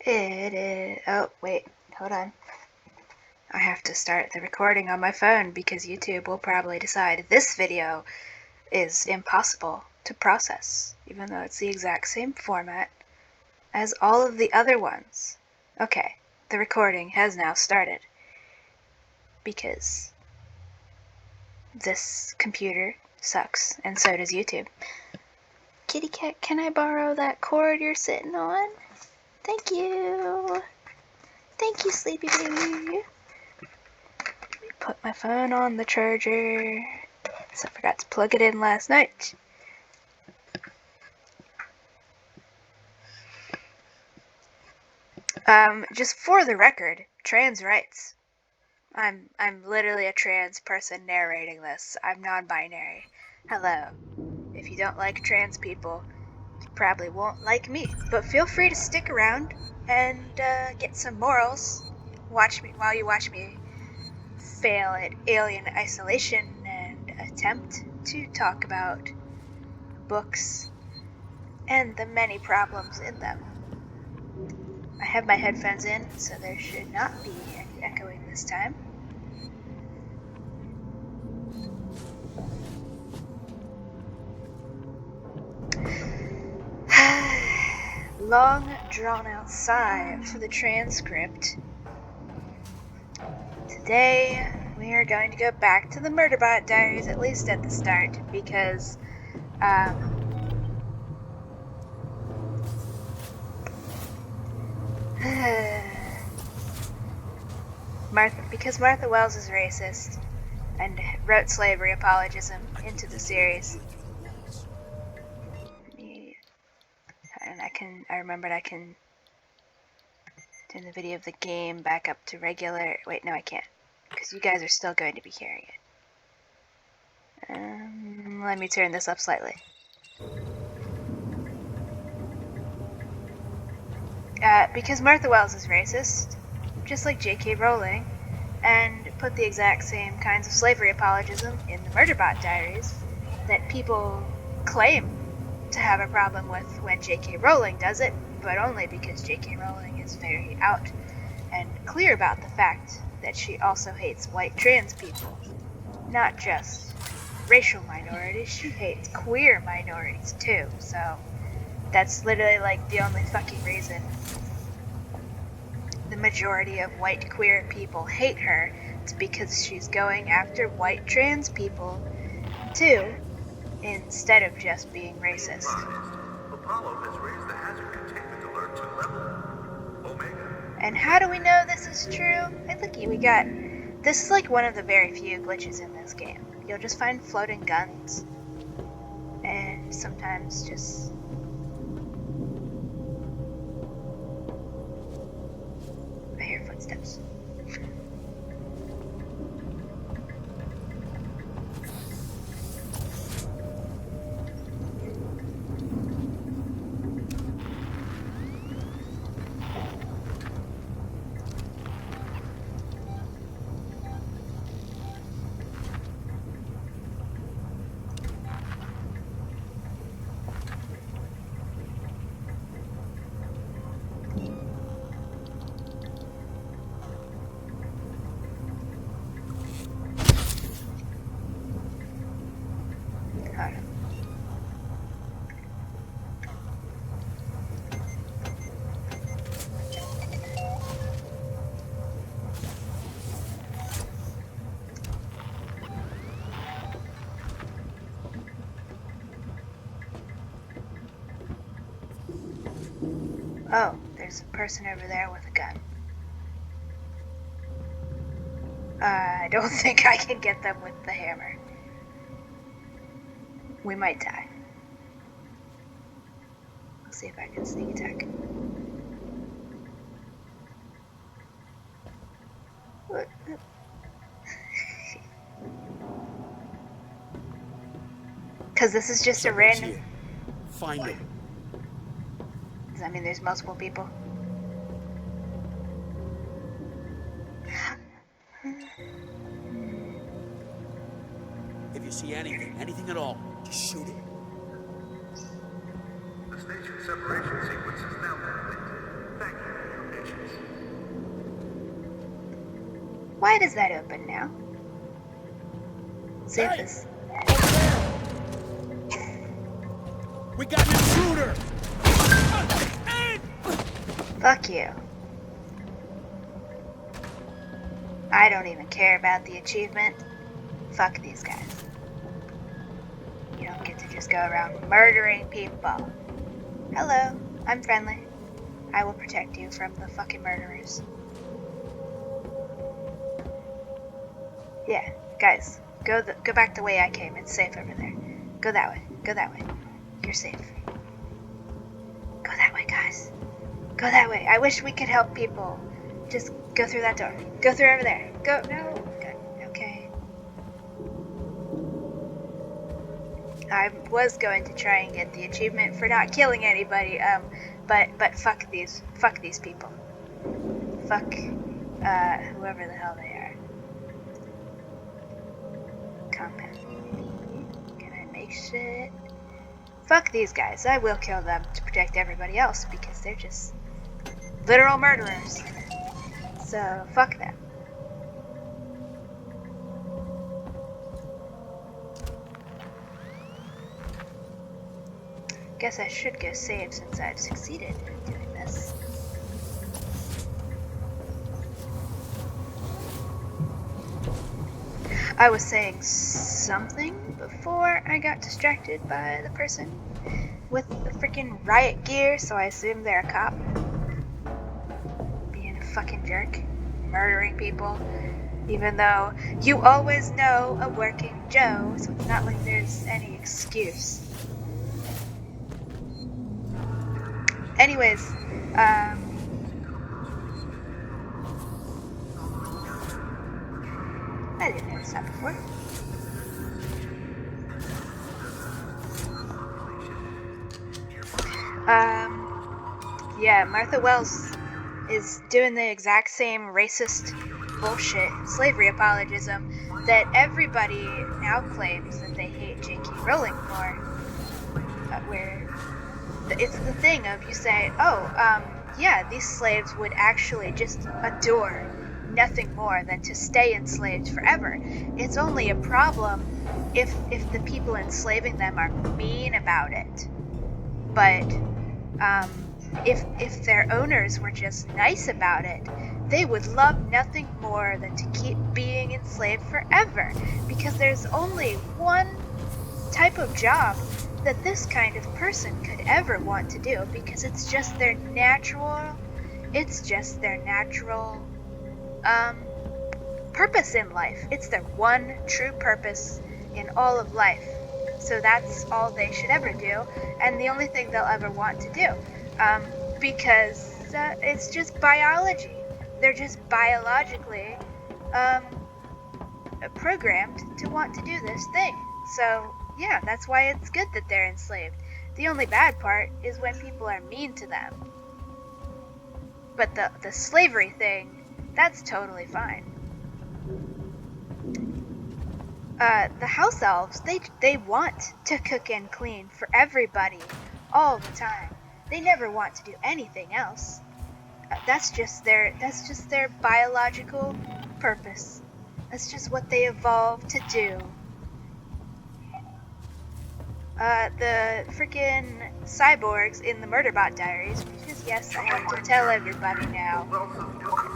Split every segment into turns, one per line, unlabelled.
It is. Oh, wait. Hold on. I have to start the recording on my phone because YouTube will probably decide this video is impossible to process, even though it's the exact same format as all of the other ones. Okay, the recording has now started because this computer sucks, and so does YouTube. Kitty cat, can I borrow that cord you're sitting on? Thank you. Thank you, sleepy baby. Put my phone on the charger. So I forgot to plug it in last night. Just for the record, trans rights. I'm literally a trans person narrating this. I'm non-binary. Hello. If you don't like trans people, you probably won't like me. But feel free to stick around and get some morals. Watch me while you watch me fail at alien isolation and attempt to talk about books and the many problems in them. I have my headphones in, so there should not be any echoing this time. Long drawn-out sigh for the transcript. Today, we are going to go back to the Murderbot Diaries, at least at the start, because, Martha Wells is racist and wrote slavery apologism into the series. And I remembered I can turn the video of the game back up to regular. Wait, no, I can't, because you guys are still going to be hearing it. Let me turn this up slightly. Because Martha Wells is racist, just like J.K. Rowling, and put the exact same kinds of slavery apologism in the Murderbot Diaries that people claim to have a problem with when J.K. Rowling does it, but only because J.K. Rowling is very out and clear about the fact that she also hates white trans people. Not just racial minorities, she hates queer minorities too, so that's literally like the only fucking reason the majority of white queer people hate her. It's because she's going after white trans people too, instead of just being racist. Apollo has raised the hazard containment alert to level Omega. And how do we know this is true? Hey, looky, we got... This is like one of the very few glitches in this game. You'll just find floating guns. And sometimes just... I hear footsteps. Oh, there's a person over there with a gun. I don't think I can get them with the hammer. We might die. Let's see if I can sneak attack. What? Because this is just a random...
Here. Find him.
Does that mean there's multiple people?
If you see anything at all, just shoot it.
The station separation sequence is now complete. Thank you for your
Why does that open now? See if
Hey!
this...
We got an intruder!
Fuck you. I don't even care about the achievement. Fuck these guys. You don't get to just go around murdering people. Hello, I'm friendly. I will protect you from the fucking murderers. Yeah, guys, go back the way I came. It's safe over there. Go that way. Go that way. You're safe. Go that way, guys. Go that way. I wish we could help people. Just go through that door. Go through over there. Go. No. Good. Okay. I was going to try and get the achievement for not killing anybody. But fuck these people. Fuck, whoever the hell they are. Compound. Can I make shit? Fuck these guys. I will kill them to protect everybody else because they're just literal murderers. So, fuck them. Guess I should go save since I've succeeded in doing this. I was saying something before I got distracted by the person with the freaking riot gear, so I assume they're a cop. Being a fucking jerk. Murdering people. Even though you always know a working Joe, so it's not like there's any excuse. Anyways, I didn't notice that before. Yeah, Martha Wells is doing the exact same racist bullshit slavery apologism that everybody now claims that they hate J.K. Rowling for. Where it's the thing of you say, yeah, these slaves would actually just adore nothing more than to stay enslaved forever. It's only a problem if the people enslaving them are mean about it. But if their owners were just nice about it, they would love nothing more than to keep being enslaved forever. Because there's only one type of job that this kind of person could ever want to do, because it's just their natural purpose in life. It's their one true purpose in all of life. So that's all they should ever do, and the only thing they'll ever want to do, because it's just biology. They're just biologically programmed to want to do this thing. So yeah, that's why it's good that they're enslaved. The only bad part is when people are mean to them. But the slavery thing, that's totally fine. The house elves, they want to cook and clean for everybody all the time. They never want to do anything else. That's just their biological purpose. That's just what they evolved to do. The freaking cyborgs in the Murderbot Diaries, which is, yes, I have to tell everybody now,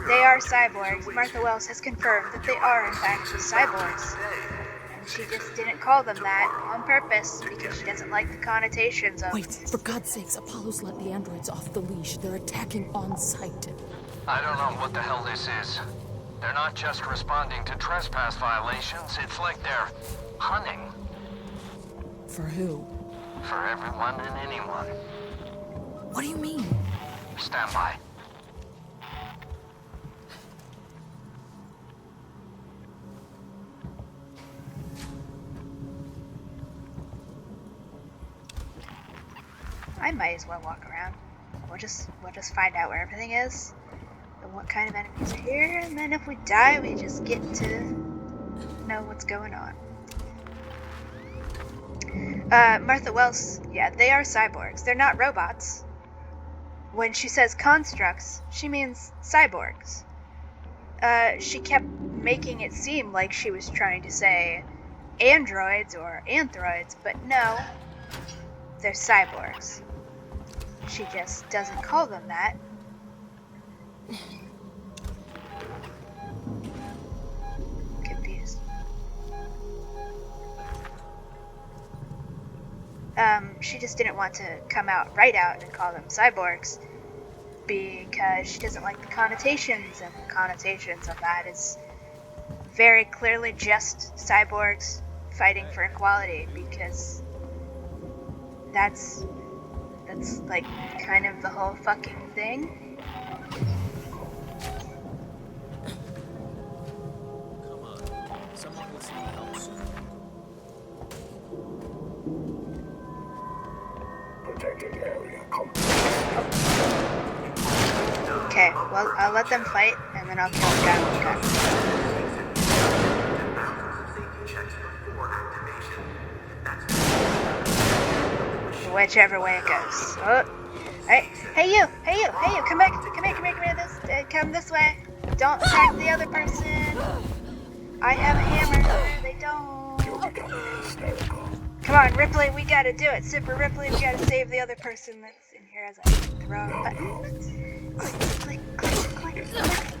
they are cyborgs. Martha Wells has confirmed that they are, in fact, cyborgs. And she just didn't call them that on purpose because she doesn't like the connotations of...
Wait, for God's sakes, Apollo's let the androids off the leash. They're attacking on sight.
I don't know what the hell this is. They're not just responding to trespass violations, it's like they're hunting.
For who?
For everyone and anyone.
What do you mean?
Stand by.
I might as well walk around. We'll just find out where everything is and what kind of enemies are here, and then if we die, we just get to know what's going on. Martha Wells, yeah, they are cyborgs. They're not robots. When she says constructs, she means cyborgs. she kept making it seem like she was trying to say androids or anthroids, but no, they're cyborgs. She just doesn't call them that. Confused. She just didn't want to come out right out and call them cyborgs because she doesn't like the connotations, and the connotations of that is very clearly just cyborgs fighting for equality, because that's like kind of the whole fucking thing.
Come on. Someone listening helps.
Okay, well, I'll let them fight, and then I'll kill the guy with the gun. Whichever way it goes. Oh, hey, hey you, come back, come this way. Don't attack the other person. I have a hammer, they don't. Come on, Ripley, we gotta do it. Super Ripley, we gotta save the other person that's in here as I hit the wrong button. Click, click, click,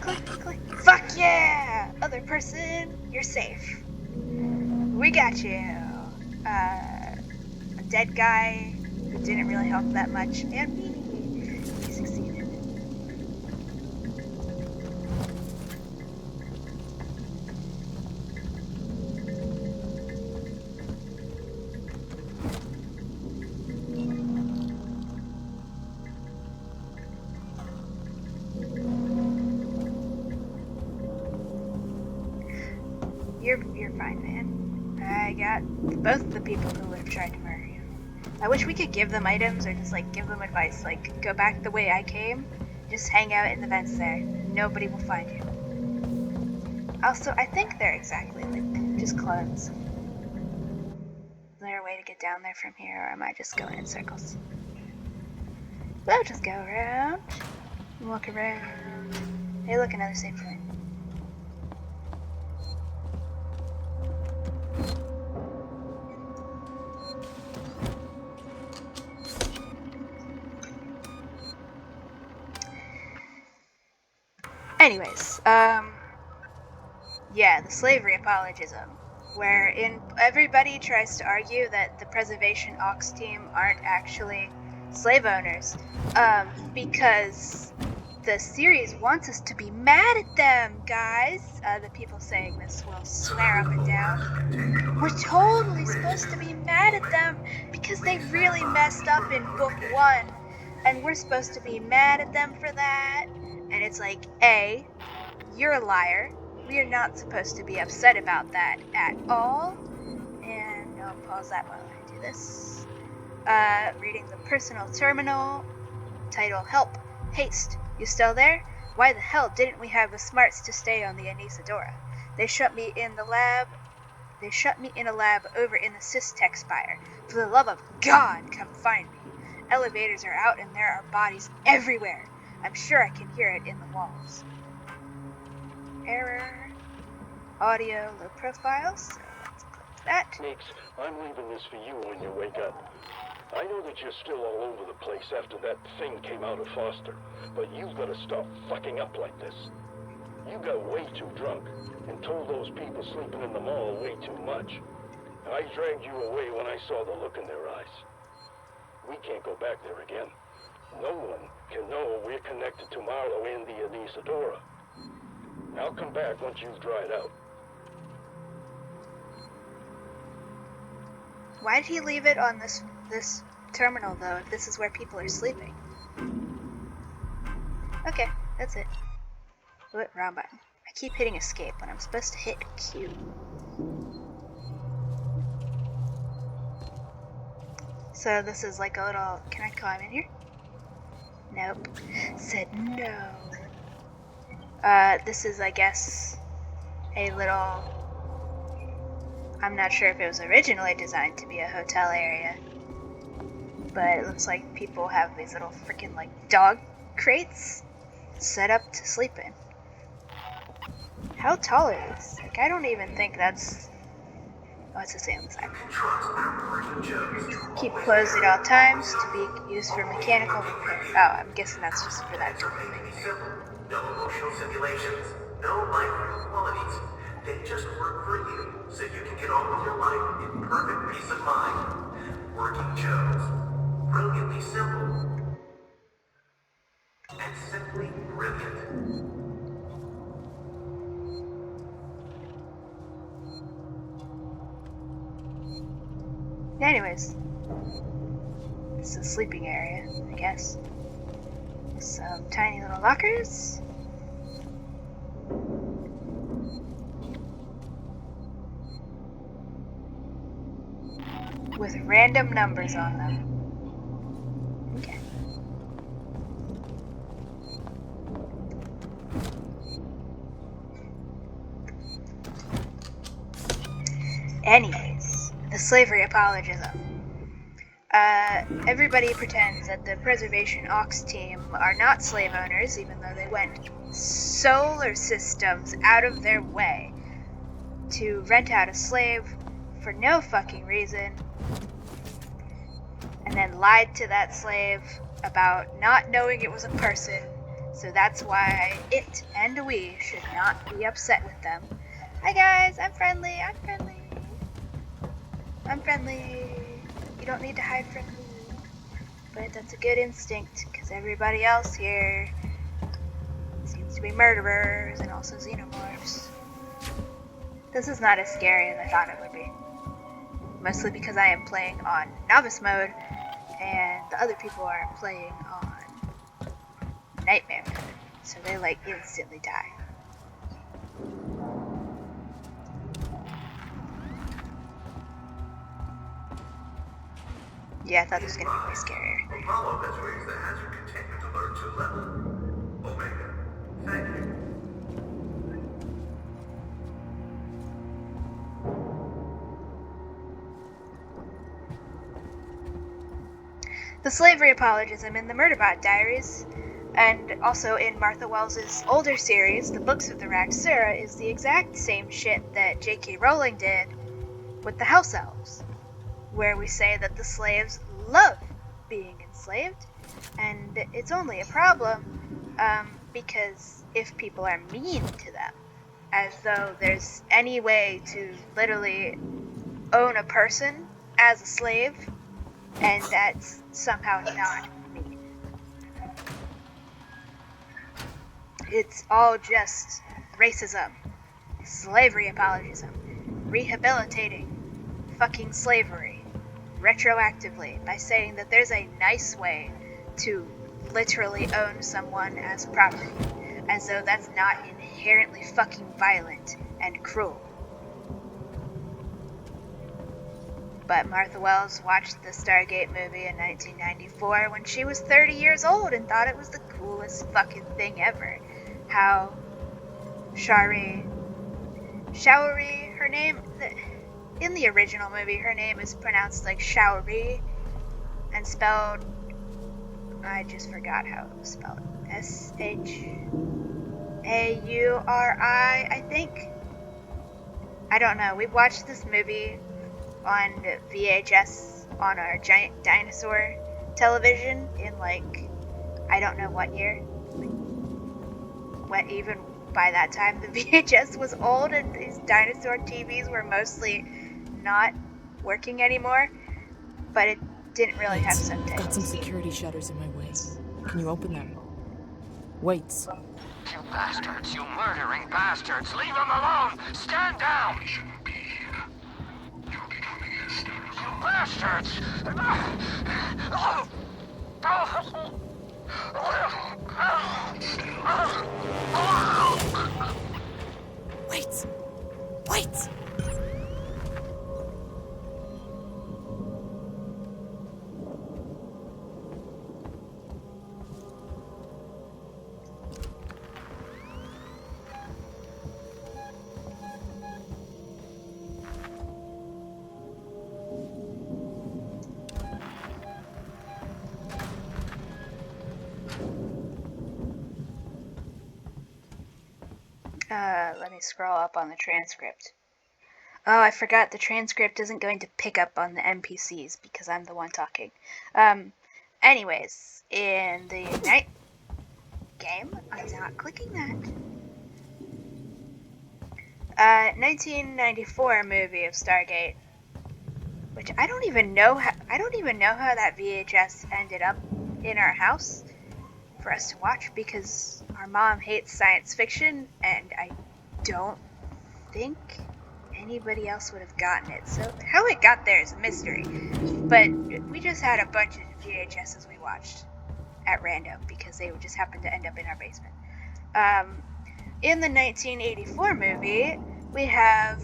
click, click, click. Fuck yeah! Other person, you're safe. We got you. A dead guy who didn't really help that much, and we succeeded. You're fine, man. I got both the people who would have tried to murder you. I wish we could give them items or just like give them advice, like go back the way I came, just hang out in the vents there. Nobody will find you. Also, I think they're exactly like just clones. Is there a way to get down there from here, or am I just going in circles? We'll just go around, walk around. Hey, look, another safe point. Anyways, yeah, the slavery apologism, wherein everybody tries to argue that the Preservation Ox team aren't actually slave owners, because the series wants us to be mad at them, guys. The people saying this will swear up and down. We're totally supposed to be mad at them because they really messed up in book 1, and we're supposed to be mad at them for that. And it's like, A, you're a liar. We are not supposed to be upset about that at all. And I'll pause that while I do this. Reading the personal terminal. Title, Help. Haste. You still there? Why the hell didn't we have the smarts to stay on the Anisadora? They shut me in a lab over in the Systech Spire. For the love of God, come find me. Elevators are out and there are bodies everywhere. I'm sure I can hear it in the walls. Error. Audio low profile, so let's click that.
Nix, I'm leaving this for you when you wake up. I know that you're still all over the place after that thing came out of Foster, but you've got to stop fucking up like this. You got way too drunk and told those people sleeping in the mall way too much. I dragged you away when I saw the look in their eyes. We can't go back there again. No one can know we're connected to Marlowe and the Anisadora. I'll come back once you've dried out.
Why did he leave it on this terminal, though, if this is where people are sleeping? Okay, that's it. What? Wrong button. I keep hitting escape when I'm supposed to hit Q. So this is like a little... Can I climb in here? Nope. Said no. This is, I guess, a little... I'm not sure if it was originally designed to be a hotel area, but it looks like people have these little freaking, like, dog crates set up to sleep in. How tall are these? Like, I don't even think that's... Oh, it's the same on the side. Keep closed at all times to be used for mechanical repair. Oh, I'm guessing that's just for that door thing there.
No emotional simulations, no life qualities. They just work for you, so you can get on with your life in perfect peace of mind. Working shows. Brilliantly simple. And simply brilliant.
Anyways, this is a sleeping area, I guess. Some tiny little lockers. With random numbers on them. Okay. Anyways, the slavery apologism. Everybody pretends that the Preservation Ox team are not slave owners, even though they went solar systems out of their way to rent out a slave for no fucking reason, and then lied to that slave about not knowing it was a person, so that's why it and we should not be upset with them. Hi guys, I'm friendly. You don't need to hide from me. But that's a good instinct, because everybody else here seems to be murderers and also xenomorphs. This is not as scary as I thought it would be. Mostly because I am playing on novice mode, and the other people are playing on nightmare mode. So they like instantly die. Yeah, I thought this was gonna be way scarier.
Apollo has raised the hazard containment alert to level. Omega, thank you.
The slavery apologism in the Murderbot Diaries, and also in Martha Wells's older series, The Books of the Raksura, is the exact same shit that J.K. Rowling did with the House Elves, where we say that the slaves love being enslaved, and it's only a problem because if people are mean to them, as though there's any way to literally own a person as a slave, and that's somehow not mean. It's all just racism, slavery apologism, rehabilitating fucking slavery retroactively by saying that there's a nice way to literally own someone as property, as though that's not inherently fucking violent and cruel. But Martha Wells watched the Stargate movie in 1994 when she was 30 years old and thought it was the coolest fucking thing ever. How Showery, her name, in the original movie, her name is pronounced like Showery and spelled, I just forgot how it was spelled, S-H-A-U-R-I, I think. I don't know, we watched this movie on VHS on our giant dinosaur television in like, I don't know what year. What, even by that time the VHS was old and these dinosaur TVs were mostly not working anymore, but it didn't really have subtitles.
Got some security shutters in my way. Can you open them? Wait.
You bastards, you murdering bastards! Leave him alone! Stand down! You bastards!
Wait! Wait!
Let me scroll up on the transcript. Oh, I forgot the transcript isn't going to pick up on the NPCs because I'm the one talking. Anyways, in the night game, I'm not clicking that. 1994 movie of Stargate, which I don't even know how that VHS ended up in our house for us to watch because our mom hates science fiction and I don't think anybody else would have gotten it. So how it got there is a mystery. But we just had a bunch of VHSs we watched at random because they would just happen to end up in our basement. In the 1984 movie, we have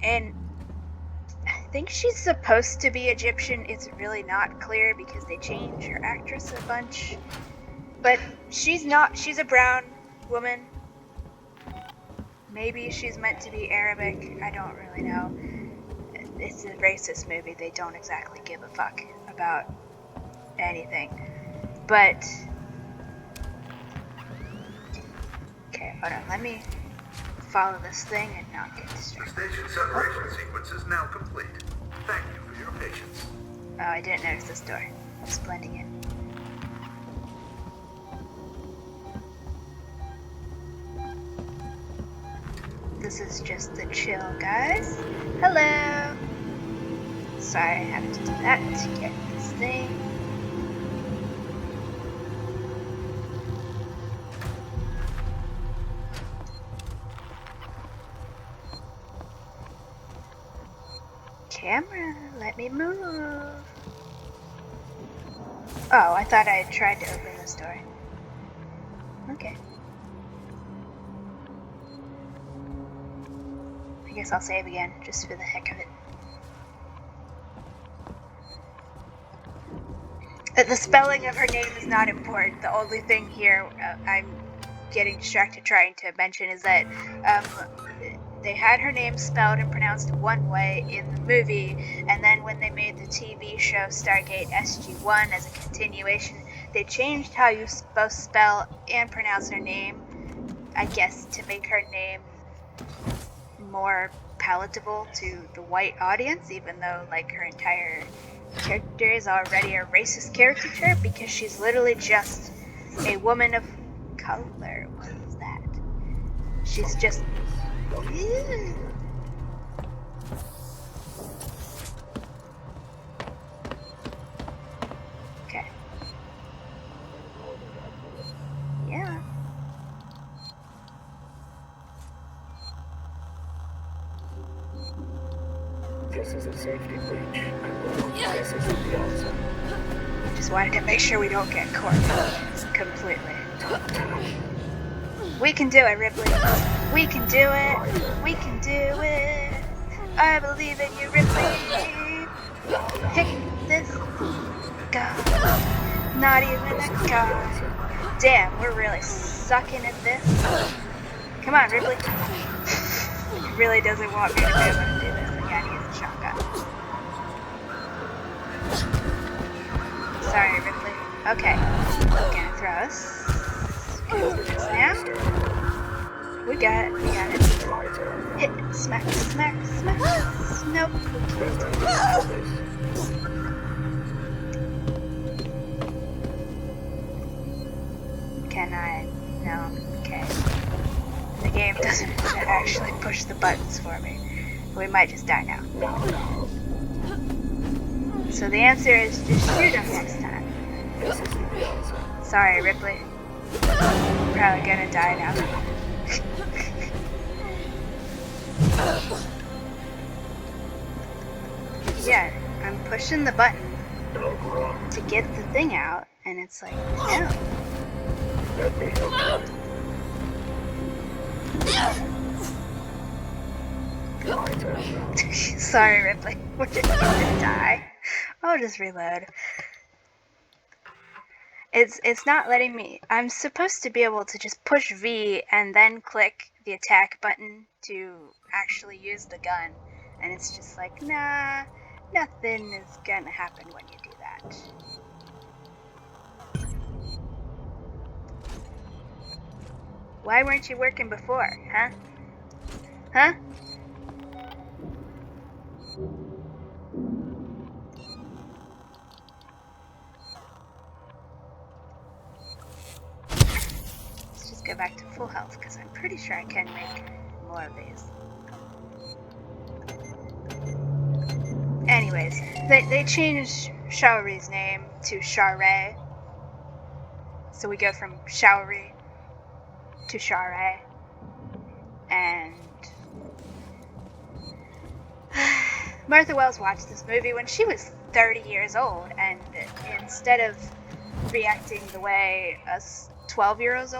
I think she's supposed to be Egyptian. It's really not clear because they change her actress a bunch. But she's not. She's a brown woman. Maybe she's meant to be Arabic. I don't really know. It's a racist movie. They don't exactly give a fuck about anything. But okay, hold on. Let me follow this thing and not get
The
distracted.
station separation sequence is now complete. Thank you for your patience.
Oh, I didn't notice this door. It's blending in. This is just the chill, guys. Hello! Sorry, I have to do that to get this thing. Camera, let me move. Oh, I thought I had tried to open this door. Okay. I guess I'll save again, just for the heck of it. The spelling of her name is not important. The only thing here I'm getting distracted trying to mention is that they had her name spelled and pronounced one way in the movie, and then when they made the TV show Stargate SG-1 as a continuation, they changed how you both spell and pronounce her name, I guess to make her name more palatable to the white audience, even though like her entire character is already a racist caricature because she's literally just a woman of color. What is that? She's just okay. Yeah.
This is a safety breach. This is the answer.
Just wanted to make sure we don't get caught completely. We can do it, Ripley. We can do it. We can do it. I believe in you, Ripley. Pick this guy. Not even a guy. Damn, we're really sucking at this. Come on, Ripley. He really doesn't want me to be able to do this. Again, he has a shotgun. Sorry, Ripley. Okay. Gonna throw us. Now. We got it. We got it. Hit. Smack. Smack. Smack. Nope. Can I? No. Okay. The game doesn't actually push the buttons for me. We might just die now. So the answer is just shoot him next time. Sorry, Ripley. Probably gonna die now. Yeah, I'm pushing the button to get the thing out, and it's like, no. Sorry, Ripley. We're just gonna die. I'll just reload. It's not letting me. I'm supposed to be able to just push V and then click the attack button to actually use the gun. And it's just like, nah, nothing is gonna happen when you do that. Why weren't you working before, huh? Huh? Let's just go back to full health, because I'm pretty sure I can make more of these. Anyways, they changed Shaori's name to Shaorei. So we go from Shaori to Shaorei. And Martha Wells watched this movie when she was 30 years old, and instead of reacting the way us 12-year-olds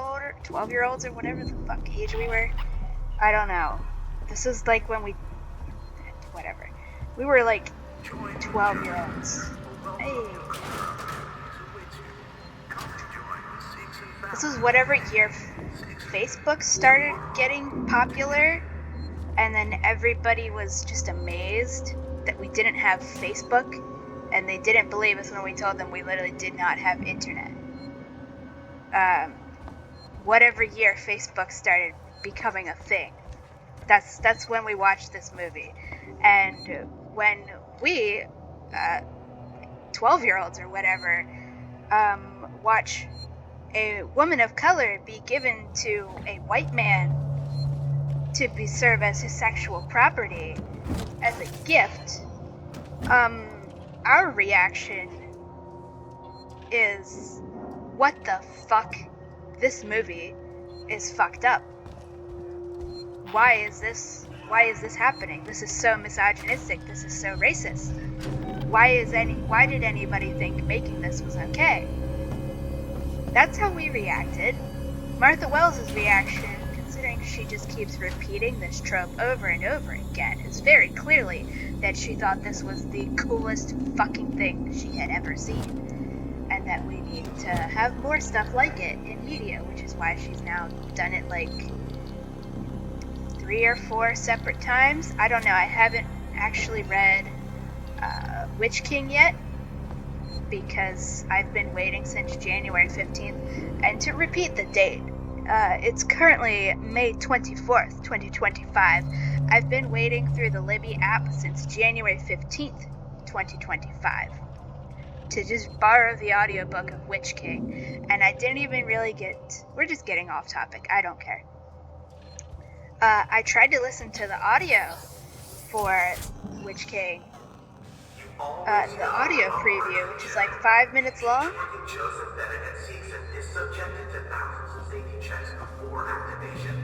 or whatever the fuck age we were, I don't know. This is like when we were like 12-year-olds. Hey. This was whatever year Facebook started getting popular, and then everybody was just amazed that we didn't have Facebook, and they didn't believe us when we told them we literally did not have internet. Whatever year Facebook started becoming a thing, that's when we watched this movie. And when we 12-year-olds or whatever watch a woman of color be given to a white man to be served as his sexual property as a gift, our reaction is, what the fuck? This movie is fucked up. Why is this happening? This is so misogynistic. This is so racist. Why did anybody think making this was okay? That's how we reacted. Martha Wells' reaction, considering she just keeps repeating this trope over and over again, is very clearly that she thought this was the coolest fucking thing she had ever seen, and that we need to have more stuff like it in media, which is why she's now done it like 3 or 4 separate times. I don't know, I haven't actually read Witch King yet, because I've been waiting since January 15th. And to repeat the date, it's currently May 24th, 2025. I've been waiting through the Libby app since January 15th, 2025, to just borrow the audiobook of Witch King. And I didn't even really we're just getting off topic, I don't care. I tried to listen to the audio for Witch King, the audio preview, which is like 5 minutes long.
Joseph Benedict seeks and is subjected to thousands of safety checks before activation.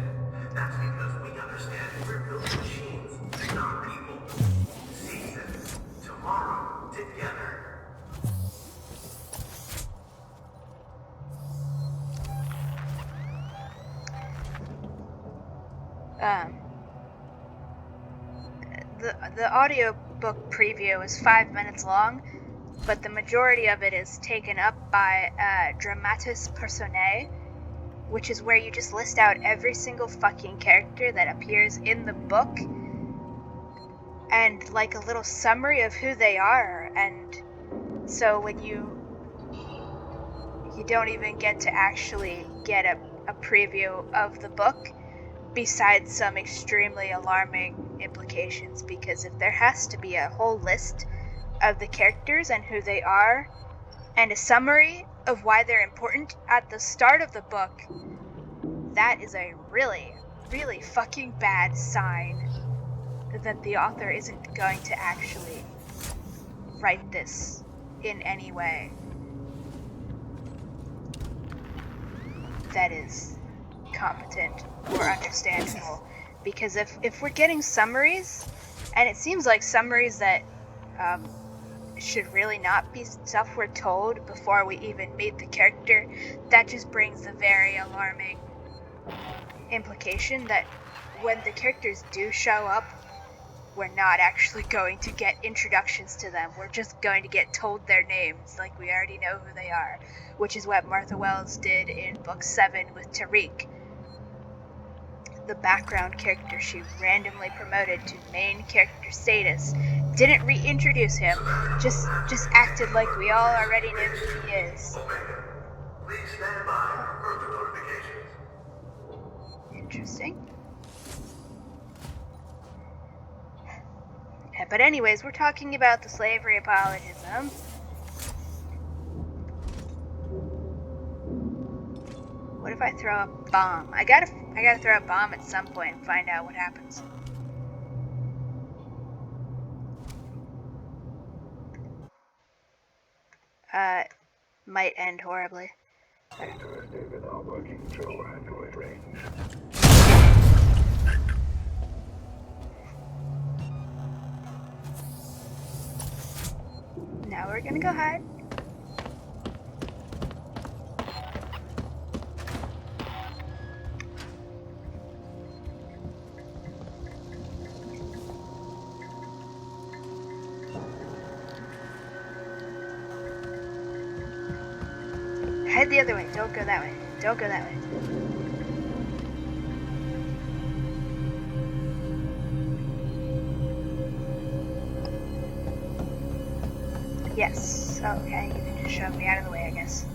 That's because we understand we're building machines, not people. Season, tomorrow, together.
The audiobook preview is 5 minutes long, but the majority of it is taken up by dramatis personae, which is where you just list out every single fucking character that appears in the book, and like a little summary of who they are. And so when you don't even get to actually get a preview of the book, besides some extremely alarming implications, because if there has to be a whole list of the characters and who they are, and a summary of why they're important at the start of the book, that is a really, really fucking bad sign that the author isn't going to actually write this in any way that is competent or understandable. Because if we're getting summaries, and it seems like summaries that should really not be stuff we're told before we even meet the character, that just brings a very alarming implication that when the characters do show up, we're not actually going to get introductions to them. We're just going to get told their names like we already know who they are, which is what Martha Wells did in book 7 with Tariq. The background character she randomly promoted to main character status didn't reintroduce him, just acted like we all already knew who he is.
Please stand by for further notifications.
Interesting. But anyways, we're talking about the slavery apologism. What if I throw a bomb? I gotta throw a bomb at some point and find out what happens. Might end horribly.
Interested in our working through android range.
Now we're gonna go hide. Head the other way. Don't go that way. Don't go that way. Yes. Okay, you can just shove me out of the way, I guess.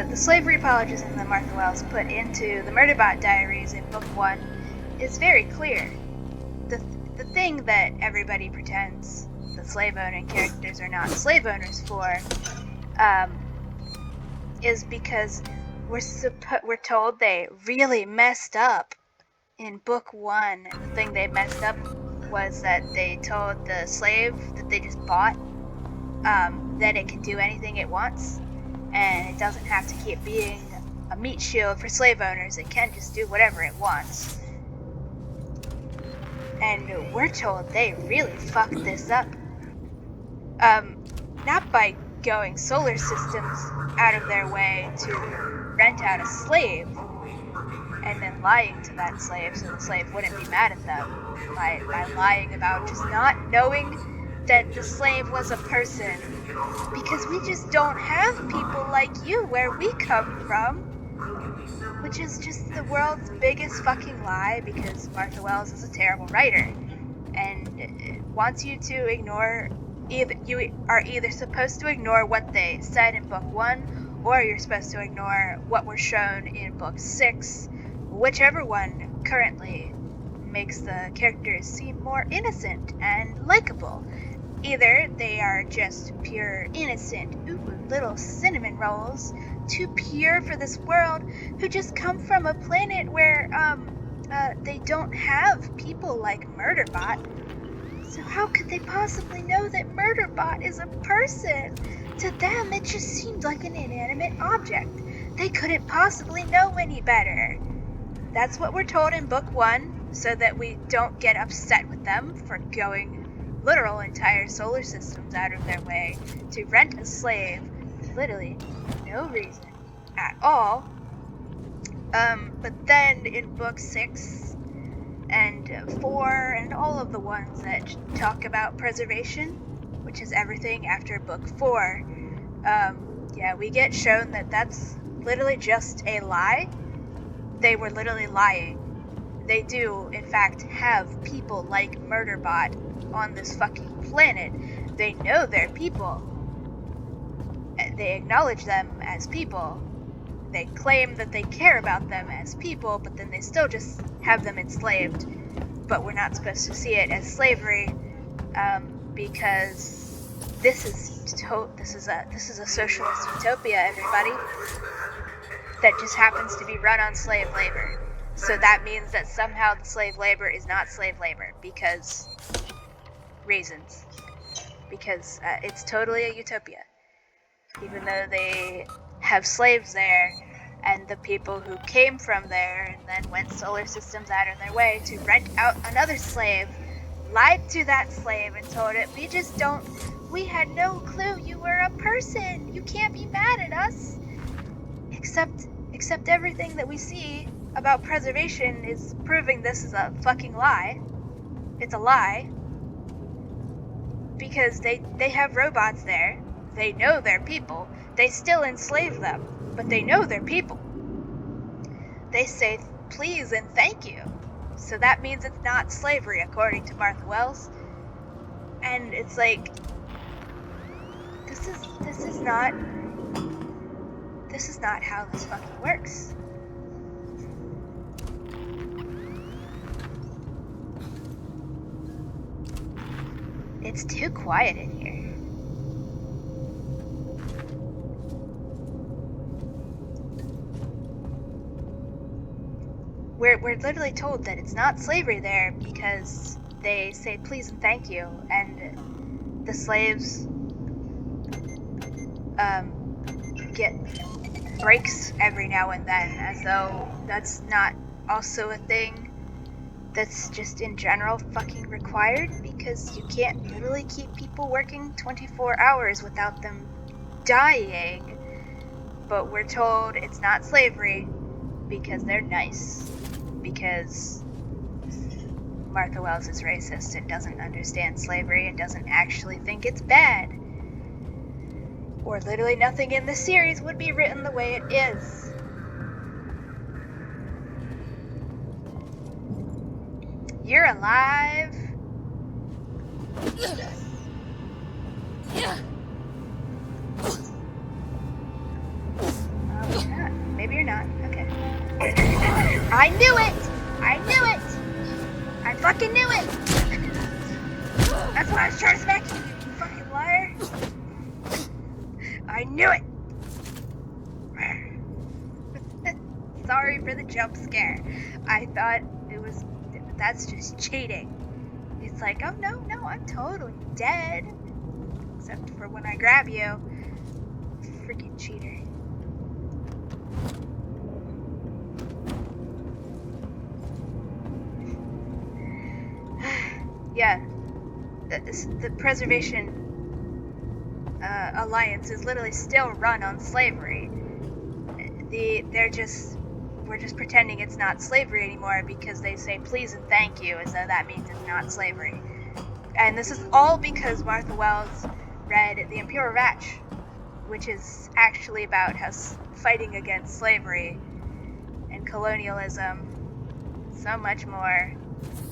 The slavery apologism that Martha Wells put into the Murderbot Diaries in Book 1 is very clear. The thing that everybody pretends the slave-owning characters are not slave owners for is because we're told they really messed up in Book 1. The thing they messed up was that they told the slave that they just bought that it can do anything it wants, and it doesn't have to keep being a meat shield for slave owners. It can just do whatever it wants. And we're told they really fucked this up. Not by going solar systems out of their way to rent out a slave and then lying to that slave so the slave wouldn't be mad at them by lying about just not knowing that the slave was a person, because we just don't have people like you where we come from, which is just the world's biggest fucking lie, because Martha Wells is a terrible writer and wants you to ignore. You are either supposed to ignore what they said in Book 1, or you're supposed to ignore what was shown in Book 6, whichever one currently makes the characters seem more innocent and likable. Either they are just pure innocent, little cinnamon rolls, too pure for this world, who just come from a planet where they don't have people like Murderbot. So how could they possibly know that Murderbot is a person? To them, it just seemed like an inanimate object. They couldn't possibly know any better. That's what we're told in Book 1, so that we don't get upset with them for going literal entire solar systems out of their way to rent a slave for literally no reason at all. But then in Book 6 and 4 and all of the ones that talk about preservation, which is everything after Book 4, we get shown that that's literally just a lie. They were literally lying. They do, in fact, have people like Murderbot on this fucking planet. They know they're people. They acknowledge them as people. They claim that they care about them as people, but then they still just have them enslaved. But we're not supposed to see it as slavery, because this is a socialist utopia, everybody, that just happens to be run on slave labor. So that means that somehow the slave labor is not slave labor, because reasons. Because it's totally a utopia. Even though they have slaves there, and the people who came from there and then went solar systems out of their way to rent out another slave, lied to that slave and told it, we had no clue you were a person. You can't be mad at us. Except everything that we see about preservation is proving this is a fucking lie. It's a lie. Because they have robots there. They know they're people. They still enslave them, but they know they're people. They say please and thank you. So that means it's not slavery, according to Martha Wells. And it's like, This is not how this fucking works. It's too quiet in here. We're literally told that it's not slavery there because they say please and thank you, and the slaves get breaks every now and then, as though that's not also a thing that's just in general fucking required, because you can't literally keep people working 24 hours without them dying. But we're told it's not slavery because they're nice. Because Martha Wells is racist and doesn't understand slavery and doesn't actually think it's bad. Or literally nothing in this series would be written the way it is. You're alive. Oh, you're not. Maybe you're not. Okay. I knew it! I knew it! I fucking knew it! That's why I was trying to smack you, you fucking liar! I knew it! Sorry for the jump scare. I thought it was... That's just cheating. It's like, oh no, I'm totally dead. Except for when I grab you. Freaking cheater. Yeah. The Preservation Alliance is literally still run on slavery. We're just pretending it's not slavery anymore because they say please and thank you as though that means it's not slavery. And this is all because Martha Wells read The Impure Vatch, which is actually about how fighting against slavery and colonialism, so much more.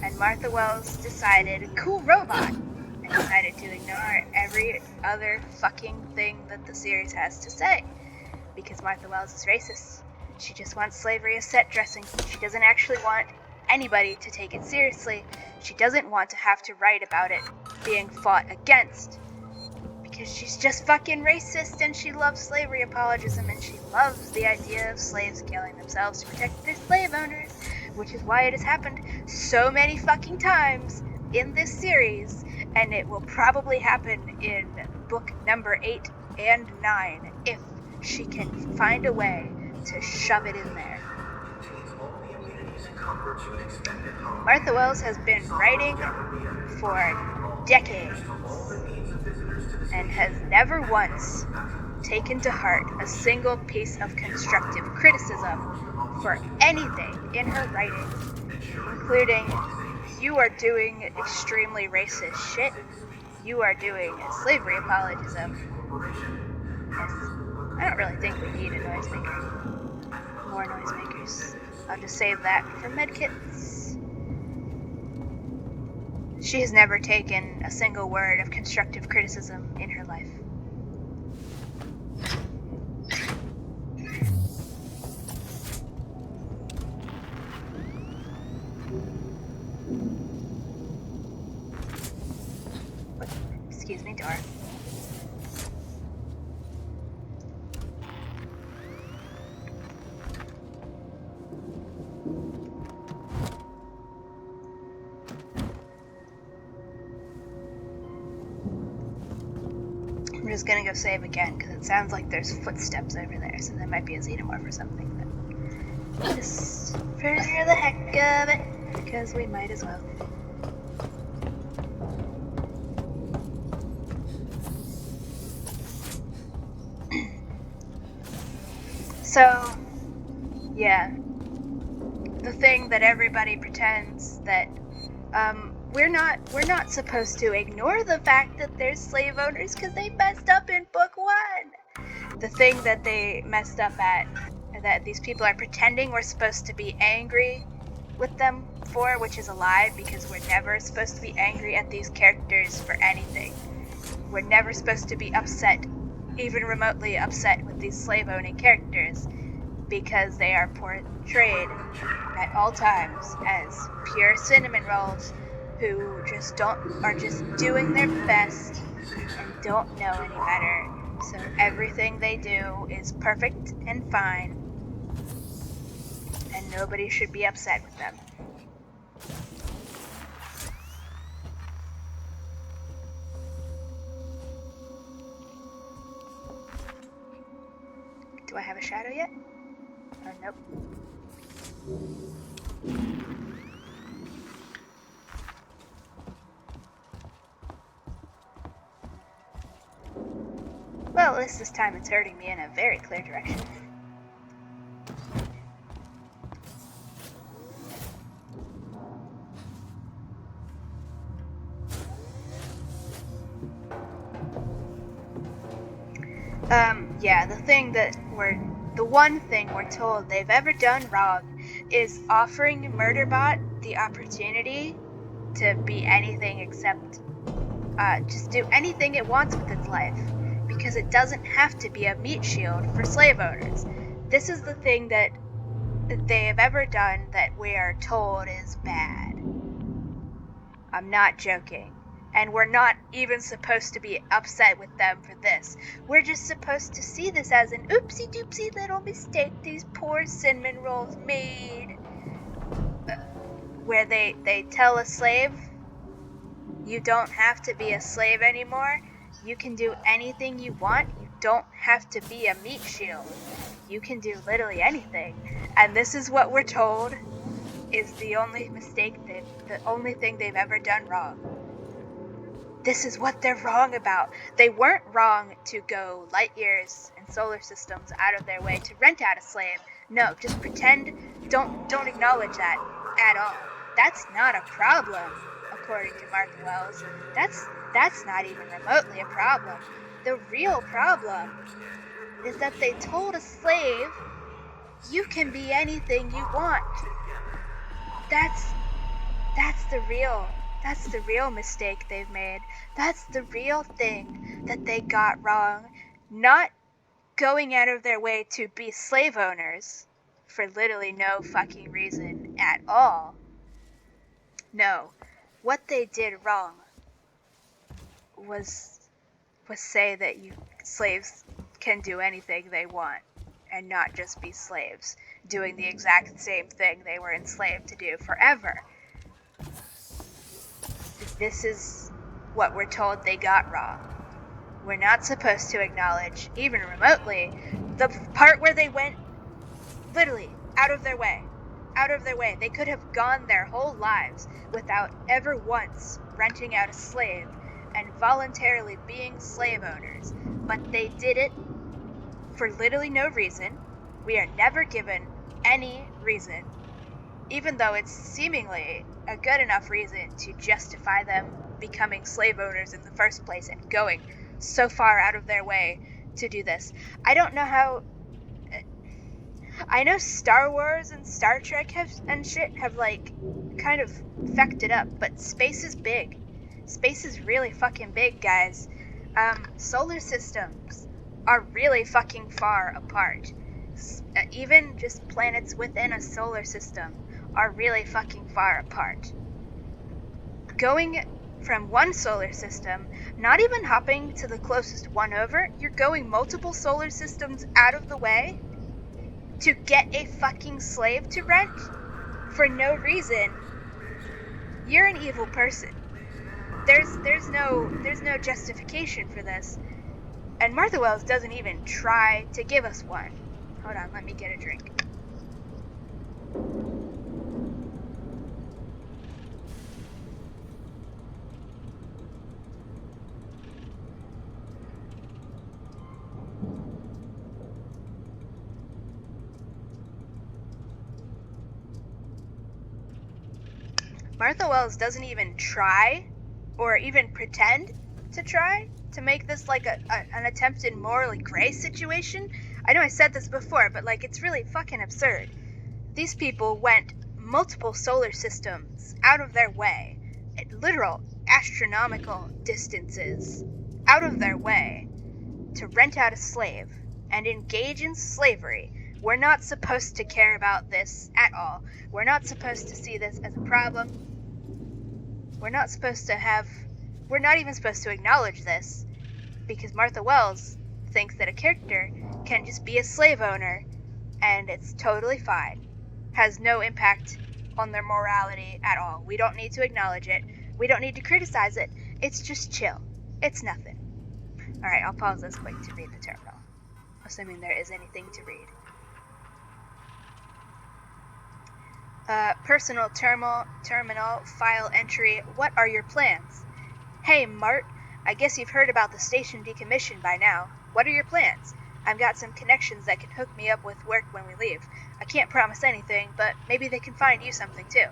And Martha Wells decided, cool robot, and decided to ignore every other fucking thing that the series has to say. Because Martha Wells is racist. She just wants slavery as set dressing. She doesn't actually want anybody to take it seriously. She doesn't want to have to write about it being fought against. Because she's just fucking racist, and she loves slavery apologism, and she loves the idea of slaves killing themselves to protect their slave owners, which is why it has happened so many fucking times in this series, and it will probably happen in book number 8 and 9 if she can find a way to shove it in there. Martha Wells has been writing for decades and has never once taken to heart a single piece of constructive criticism for anything in her writing, including, you are doing extremely racist shit, you are doing slavery apologism, and I don't really think we need a noisemaker. More noisemakers. I'll just save that for medkits. She has never taken a single word of constructive criticism in her life. Excuse me, door. I'm just gonna go save again because it sounds like there's footsteps over there, so there might be a xenomorph or something. But just for the heck of it, because we might as well. So, yeah, the thing that everybody pretends that we're not supposed to ignore the fact that there's slave owners because they messed up in book 1. The thing that they messed up at, that these people are pretending we're supposed to be angry with them for, which is a lie, because we're never supposed to be angry at these characters for anything. We're never supposed to be upset even remotely upset with these slave-owning characters, because they are portrayed at all times as pure cinnamon rolls who are just doing their best and don't know any better. So everything they do is perfect and fine, and nobody should be upset with them. Do I have a shadow yet? Oh, nope. Well, at least this time it's hurting me in a very clear direction. Yeah, the one thing we're told they've ever done wrong is offering Murderbot the opportunity to be anything except just do anything it wants with its life, because it doesn't have to be a meat shield for slave owners. This is the thing that they have ever done that we are told is bad. I'm not joking. And we're not even supposed to be upset with them for this. We're just supposed to see this as an oopsie doopsie little mistake these poor cinnamon rolls made. Where they tell a slave, you don't have to be a slave anymore. You can do anything you want. You don't have to be a meat shield. You can do literally anything. And this is what we're told is the only thing they've ever done wrong. This is what they're wrong about. They weren't wrong to go light years and solar systems out of their way to rent out a slave. No, just pretend, don't acknowledge that at all. That's not a problem, according to Martha Wells. That's not even remotely a problem. The real problem is that they told a slave, you can be anything you want. That's the real mistake they've made. That's the real thing that they got wrong. Not going out of their way to be slave owners for literally no fucking reason at all. No. What they did wrong was say that slaves can do anything they want and not just be slaves, doing the exact same thing they were enslaved to do forever. This is what we're told they got wrong. We're not supposed to acknowledge, even remotely, the part where they went literally out of their way. Out of their way. They could have gone their whole lives without ever once renting out a slave and voluntarily being slave owners. But they did it for literally no reason. We are never given any reason, even though it's seemingly a good enough reason to justify them becoming slave owners in the first place and going so far out of their way to do this. I don't know how... I know Star Wars and Star Trek have like kind of fecked it up, but space is big. Space is really fucking big, guys. Solar systems are really fucking far apart. Even just planets within a solar system are really fucking far apart. Going from one solar system, not even hopping to the closest one over, you're going multiple solar systems out of the way to get a fucking slave to rent for no reason. You're an evil person. There's no justification for this. And Martha Wells doesn't even try to give us one. Hold on, let me get a drink. Martha Wells doesn't even try or even pretend to try to make this like an attempted morally gray situation. I know I said this before, but like it's really fucking absurd. These people went multiple solar systems out of their way, at literal astronomical distances out of their way to rent out a slave and engage in slavery. We're not supposed to care about this at all. We're not supposed to see this as a problem. We're not even supposed to acknowledge this, because Martha Wells thinks that a character can just be a slave owner and it's totally fine. Has no impact on their morality at all. We don't need to acknowledge it. We don't need to criticize it. It's just chill. It's nothing. Alright, I'll pause this quick to read the terminal, assuming there is anything to read. Personal terminal file entry. What are your plans? Hey, Mart. I guess you've heard about the station decommission by now. What are your plans? I've got some connections that can hook me up with work when we leave. I can't promise anything, but maybe they can find you something too.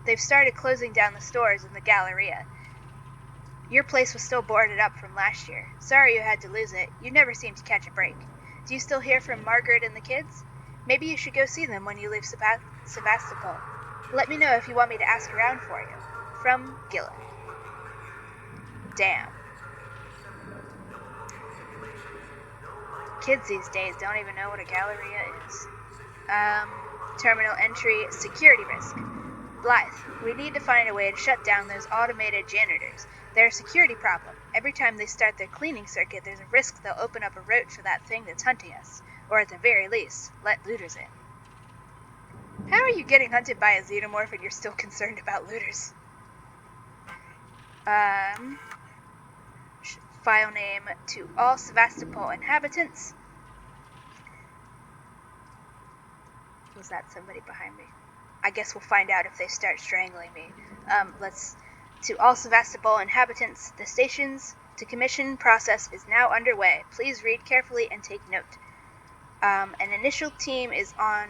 They've started closing down the stores in the Galleria. Your place was still boarded up from last year. Sorry you had to lose it. You never seem to catch a break. Do you still hear from Margaret and the kids? Maybe you should go see them when you leave Sevastopol. Let me know if you want me to ask around for you. From Gillen. Damn. Kids these days don't even know what a Galleria is. Terminal entry, security risk. Blythe, we need to find a way to shut down those automated janitors. They're a security problem. Every time they start their cleaning circuit, there's a risk they'll open up a roach for that thing that's hunting us. Or at the very least, let looters in. How are you getting hunted by a xenomorph and you're still concerned about looters? File name to all Sevastopol inhabitants. Was that somebody behind me? I guess we'll find out if they start strangling me. To all Sevastopol inhabitants, the station's decommission process is now underway. Please read carefully and take note. An initial team is on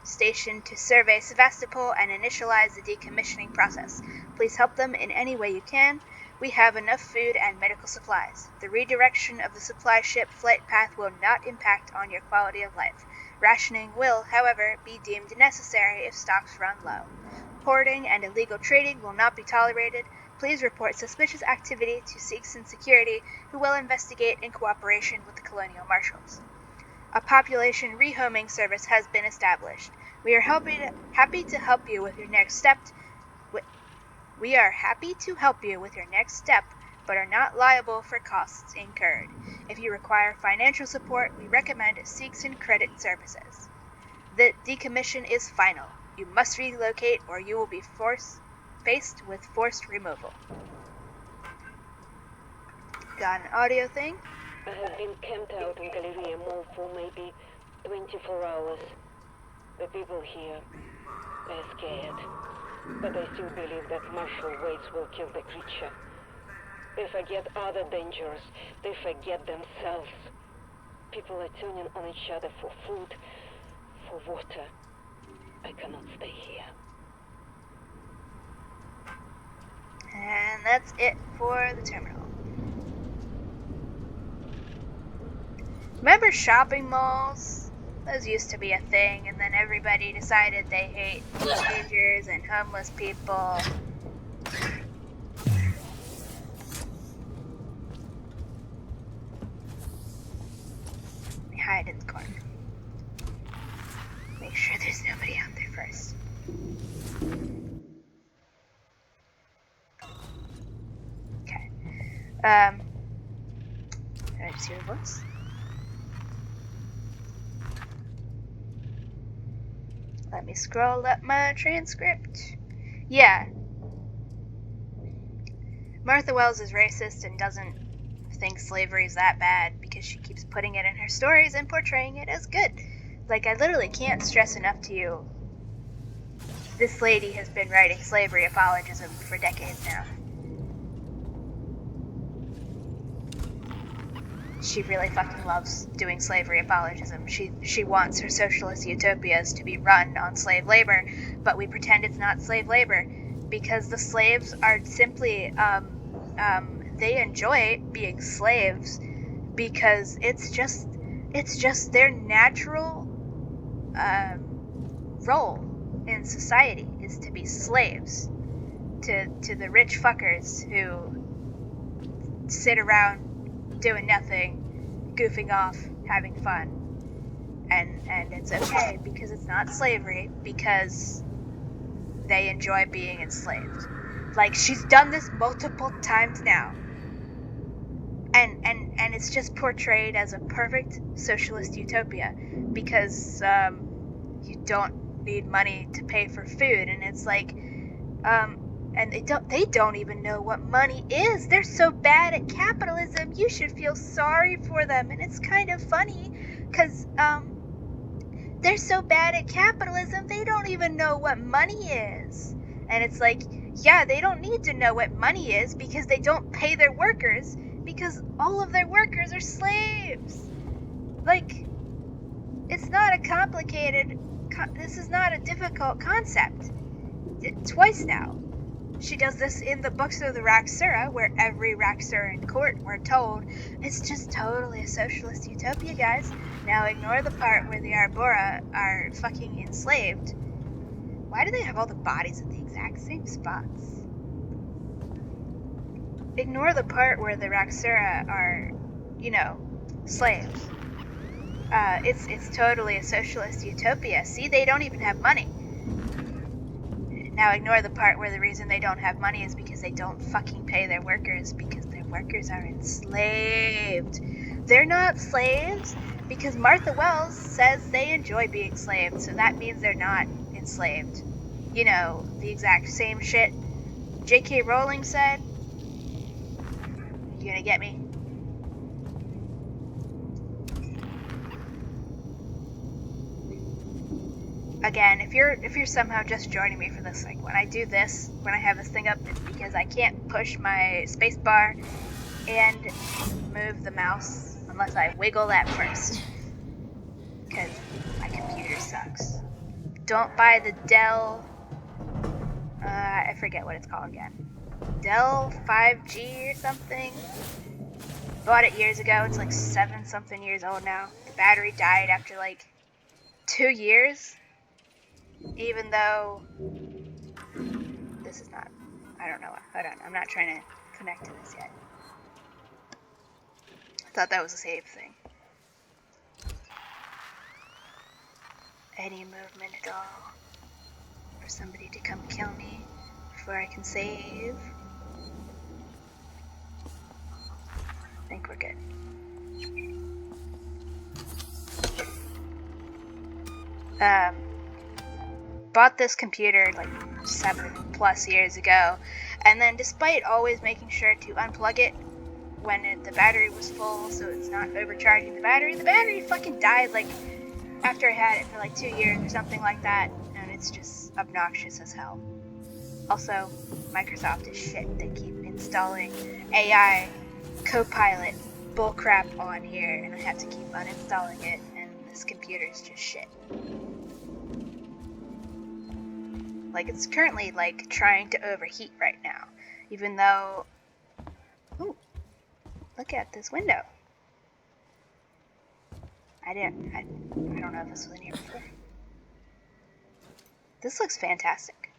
station to survey Sevastopol and initialize the decommissioning process. Please help them in any way you can. We have enough food and medical supplies. The redirection of the supply ship flight path will not impact on your quality of life. Rationing will, however, be deemed necessary if stocks run low. Hoarding and illegal trading will not be tolerated. Please report suspicious activity to Seegson Security, who will investigate in cooperation with the Colonial Marshals. A population rehoming service has been established. We are happy to help you with your next step. We are happy to help you with your next step, but are not liable for costs incurred. If you require financial support, we recommend Seegson Credit Services. The decommission is final. You must relocate or you will be faced with forced removal. Got an audio thing?
I have been camped out in Galleria Mall for maybe 24 hours. The people here, they're scared. But I still believe that martial waits will kill the creature. They forget other dangers. They forget themselves. People are turning on each other for food, for water. I cannot stay here.
And that's it for the terminal. Remember shopping malls? Those used to be a thing, and then everybody decided they hate teenagers and homeless people. Let me hide in the corner. Make sure there's nobody out there first. Okay. Did I just hear a voice? Let me scroll up my transcript. Yeah. Martha Wells is racist and doesn't think slavery is that bad because she keeps putting it in her stories and portraying it as good. Like, I literally can't stress enough to you, this lady has been writing slavery apologism for decades now. She really fucking loves doing slavery apologism. She wants her socialist utopias to be run on slave labor, but we pretend it's not slave labor because the slaves are simply, they enjoy being slaves because it's just their natural role in society is to be slaves to the rich fuckers who sit around doing nothing goofing off, having fun. And it's okay because it's not slavery, because they enjoy being enslaved. Like, she's done this multiple times now. And it's just portrayed as a perfect socialist utopia because you don't need money to pay for food, and it's like and they don't even know what money is. They're so bad at capitalism. You should feel sorry for them. And it's kind of funny because they're so bad at capitalism, they don't even know what money is. And it's like, yeah, they don't need to know what money is because they don't pay their workers, because all of their workers are slaves. Like, it's not a complicated, this is not a difficult concept. Twice now. She does this in the books of the Raksura, where every Raksura in court were told, it's just totally a socialist utopia, guys. Now ignore the part where the Arbora are fucking enslaved. Why do they have all the bodies at the exact same spots? Ignore the part where the Raksura are, slaves. It's totally a socialist utopia. See, they don't even have money. Now ignore the part where the reason they don't have money is because they don't fucking pay their workers, because their workers are enslaved. They're not slaves because Martha Wells says they enjoy being enslaved, so that means they're not enslaved. You know, the exact same shit J.K. Rowling said. You gonna get me? Again, if you're somehow just joining me for this, like when I do this, when I have this thing up, it's because I can't push my space bar and move the mouse unless I wiggle that first, because my computer sucks. Don't buy the Dell, I forget what it's called again. Dell 5G or something. Bought it years ago. It's like 7-something years old now. The battery died after like 2 years. Even though this is not, I don't know, hold on, I'm not trying to connect to this yet. I thought that was a save thing. Any movement at all for somebody to come kill me before I can save. I think we're good. Bought this computer like 7+ years ago, and then despite always making sure to unplug it when the battery was full so it's not overcharging the battery fucking died like after I had it for like 2 years or something like that, and it's just obnoxious as hell. Also, Microsoft is shit. They keep installing AI Copilot bullcrap on here, and I have to keep uninstalling it, and this computer is just shit. Like, it's currently, like, trying to overheat right now. Even though... Ooh. Look at this window. I don't know if this was in here before. This looks fantastic.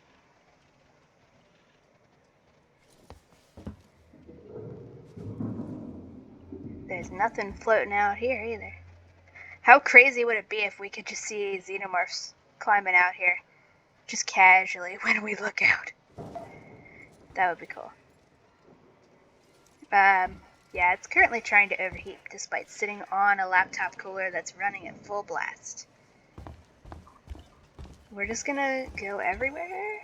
There's nothing floating out here either. How crazy would it be if we could just see xenomorphs climbing out here? Just casually when we look out. That would be cool. Yeah, it's currently trying to overheat despite sitting on a laptop cooler that's running at full blast. We're just gonna go everywhere.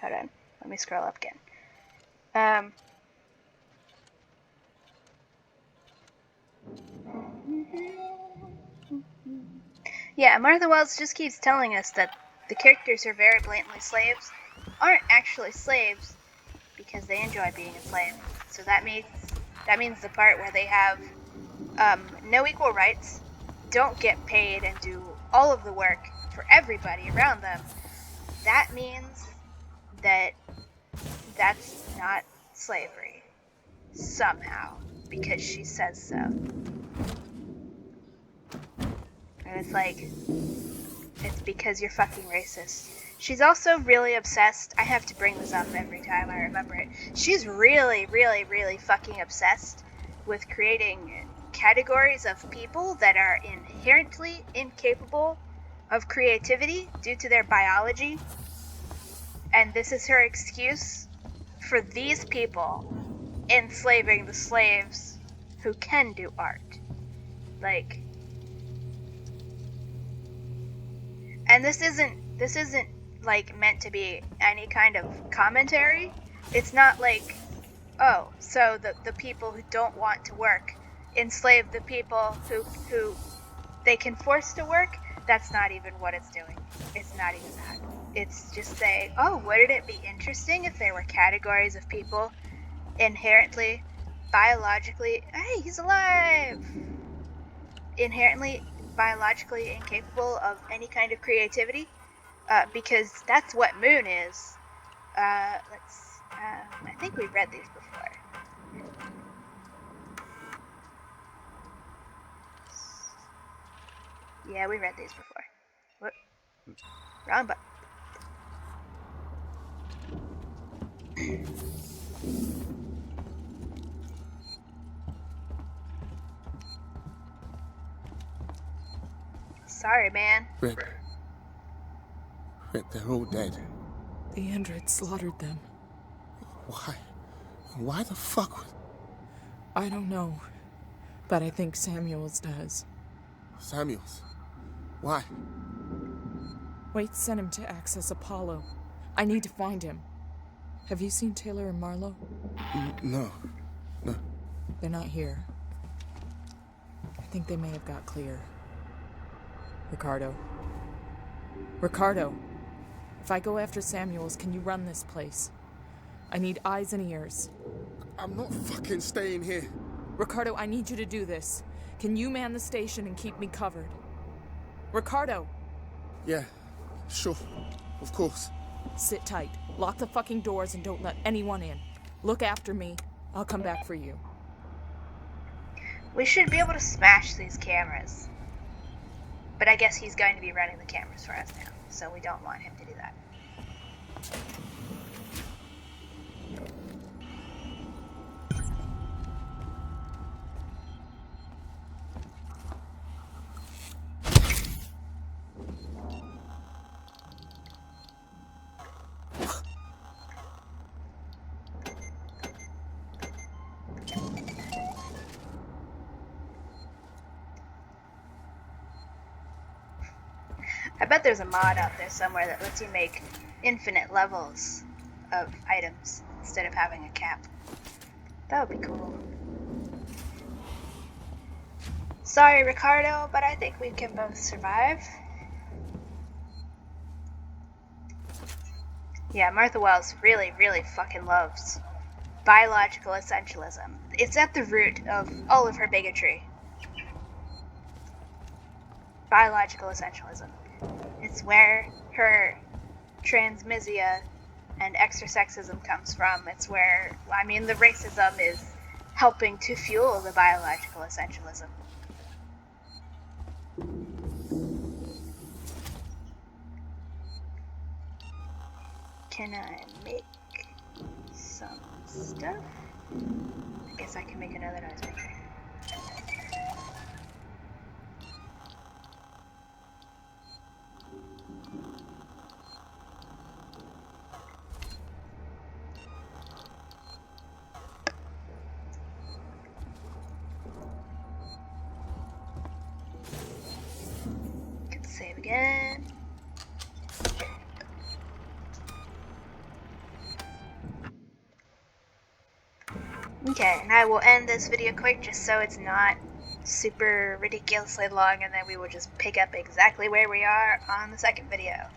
Hold on, let me scroll up again. Yeah, Martha Wells just keeps telling us that the characters who are very blatantly slaves aren't actually slaves because they enjoy being enslaved. So that means the part where they have no equal rights, don't get paid, and do all of the work for everybody around them. That means that that's not slavery somehow because she says so. And it's like, it's because you're fucking racist. She's also really obsessed. I have to bring this up every time I remember it. She's really, really, really fucking obsessed with creating categories of people that are inherently incapable of creativity due to their biology. And this is her excuse for these people enslaving the slaves who can do art. Like, and this isn't like meant to be any kind of commentary. It's not like, oh, so the people who don't want to work enslave the people who they can force to work. That's not even what it's doing. It's not even that. It's just saying, oh, wouldn't it be interesting if there were categories of people inherently, biologically, hey, he's alive! Inherently, biologically incapable of any kind of creativity? Because that's what Moon is. I think we've read these before. Yeah, we read these before. Whoop. Wrong button. Sorry, man.
Rick, they're all dead.
The androids slaughtered them.
Why? Why the fuck?
I don't know, but I think Samuels does.
Samuels? Why?
Wait, sent him to access Apollo. I need to find him. Have you seen Taylor and Marlowe?
No.
They're not here. I think they may have got clear. Ricardo, if I go after Samuels, can you run this place? I need eyes and ears.
I'm not fucking staying here.
Ricardo, I need you to do this. Can you man the station and keep me covered? Ricardo!
Yeah, sure. Of course.
Sit tight. Lock the fucking doors and don't let anyone in. Look after me. I'll come back for you.
We should be able to smash these cameras. But I guess he's going to be running the cameras for us now, so we don't want him to do that. I bet there's a mod out there somewhere that lets you make infinite levels of items instead of having a cap. That would be cool. Sorry, Ricardo, but I think we can both survive. Yeah, Martha Wells really, really fucking loves biological essentialism. It's at the root of all of her bigotry. Biological essentialism. It's where her transmisia and extra sexism comes from. It's where, I mean, the racism is helping to fuel the biological essentialism. Can I make some stuff? I guess I can make another noise maker. Save again. Okay, and I will end this video quick just so it's not super ridiculously long, and then we will just pick up exactly where we are on the second video.